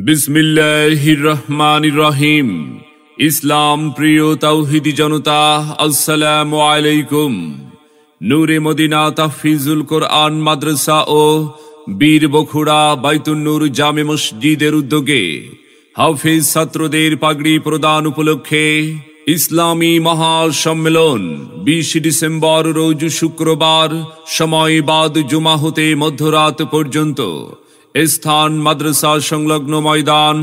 বিসমিল্লাহির রহমানির রহিম। ইসলাম প্রিয় তাওহীদি জনতা, আসসালামু আলাইকুম। নূরে মদিনা তাহফিজুল কোরআন মাদ্রাসা ও বীর বখুড়া বাইতুন নূর জামে মসজিদের উদ্যোগে হাফেজ ছাত্রদের পাগড়ি প্রদান উপলক্ষে ইসলামী মহাসম্মেলন 20 ডিসেম্বর রোজ শুক্রবার, সময় বাদ জুমা হতে মধ্যরাত পর্যন্ত। স্থান মাদ্রাসা সংলগ্ন ময়দান,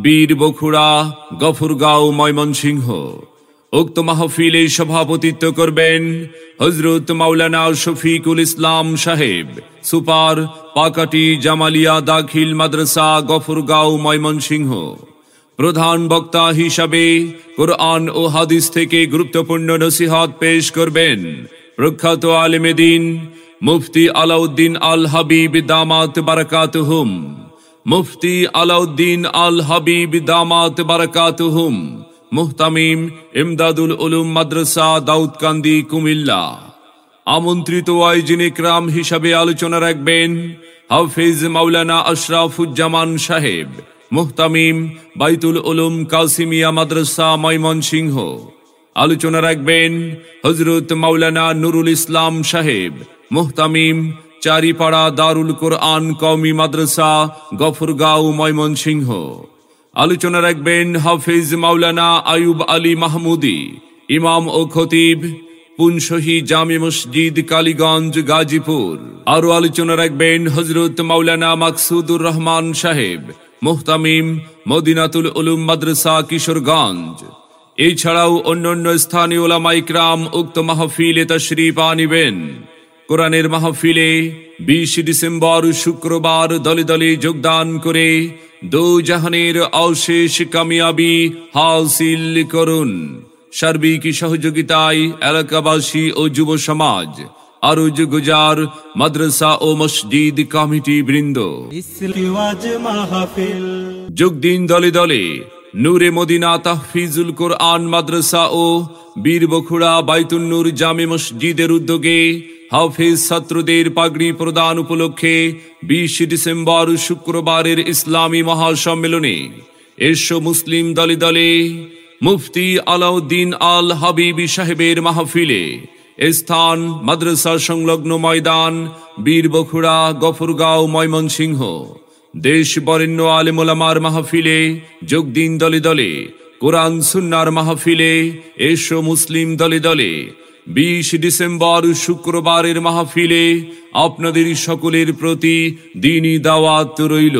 বীর বখুড়া, গফরগাঁও, ময়মনসিংহ। উক্ত মাহফিলে সভাপতিত্ব করবেন হযরত মাওলানা শফিকুল ইসলাম সাহেব, সুপার, পাকাটি জামালিয়া দাখিল মাদ্রাসা, গফরগাঁও, ময়মনসিংহ। প্রধান বক্তা হিসাবে কোরআন ও হাদিস থেকে গুরুত্বপূর্ণ নসিহত পেশ করবেন প্রখ্যাত আলেমে দ্বীন মুফতি আলাউদ্দিন আল হাবিব দামাত বারাকাতুহুম। মুফতি আলাউদ্দিন আল হাবিব দামাত বারাকাতুহুম মুহতামিম ইমদাদুল উলুম মাদ্রাসা, দাউদকান্দি, কুমিল্লা। আমন্ত্রিত আয়োজনে ইকরাম হিসাবে আলোচনা রাখবেন হাফেজ মাওলানা আশরাফুজ্জামান সাহেব, মুহতামিম বাইতুল উলুম কাসিমিয়া মাদ্রাসা, ময়মনসিংহ। আলোচনা রাখবেন হযরত মাওলানা নুরুল ইসলাম সাহেব, মুহতামিম চারিপাড়া দারুল কোরআন কওমি মাদ্রাসা, গফরগাঁও, ময়মনসিংহ। আলোচনা রাখবেন হাফেজ মাওলানা আয়ুব আলী মাহমুদি, ইমাম ও খতিব, পুনশহী জামে মসজিদ, কালীগঞ্জ, গাজীপুর। আরো আলোচনা রাখবেন হযরত মাওলানা মাকসুদুর রহমান সাহেব, মুহতামিম মদিনাতুল উলুম মাদ্রাসা, কিশোরগঞ্জ। এছাড়াও অন্যান্য স্থানীয় উলামা ইকরাম উক্ত মাহফিলে তাশরীফ আনিবেন। কোরআনের মাহফিলে 20 ডিসেম্বর শুক্রবার দলে দলে যোগদান করে দো জাহানের অশেষ কামিয়াবি হাসিল করুন। সার্বিক সহযোগিতায় এলাকাবাসী ও যুব সমাজ, আরজ গুজার মাদ্রাসা ও মসজিদ কমিটি বৃন্দ। যোগ দিন দলে দলে নূরে মদিনা তাহফিজুল কোরআন মাদ্রাসা ও বীর বখুড়া বাইতুন নূর জামে মসজিদের উদ্যোগে হাফেজ ছাত্রদের পাগড়ি প্রদান উপলক্ষে 20 ডিসেম্বর শুক্রবারের ইসলামী মহাসম্মেলনে এসো মুসলিম দলে দলে মুফতি আলাউদ্দিন আল হাবিবি সাহেবের মাহফিলে। স্থান মাদ্রাসা সংলগ্ন ময়দান, বীর বখুড়া, গফরগাঁও, ময়মনসিংহ। দেশ বরেণ্য আলেম ওলামার মাহফিলে যোগ দিন দলে দলে। কোরআন সুন্নাহর মাহফিলে এসো মুসলিম দলে দলে। 20 ডিসেম্বর শুক্রবারের মাহফিলে আপনাদের সকলের প্রতি দ্বীনি দাওয়াত রইল।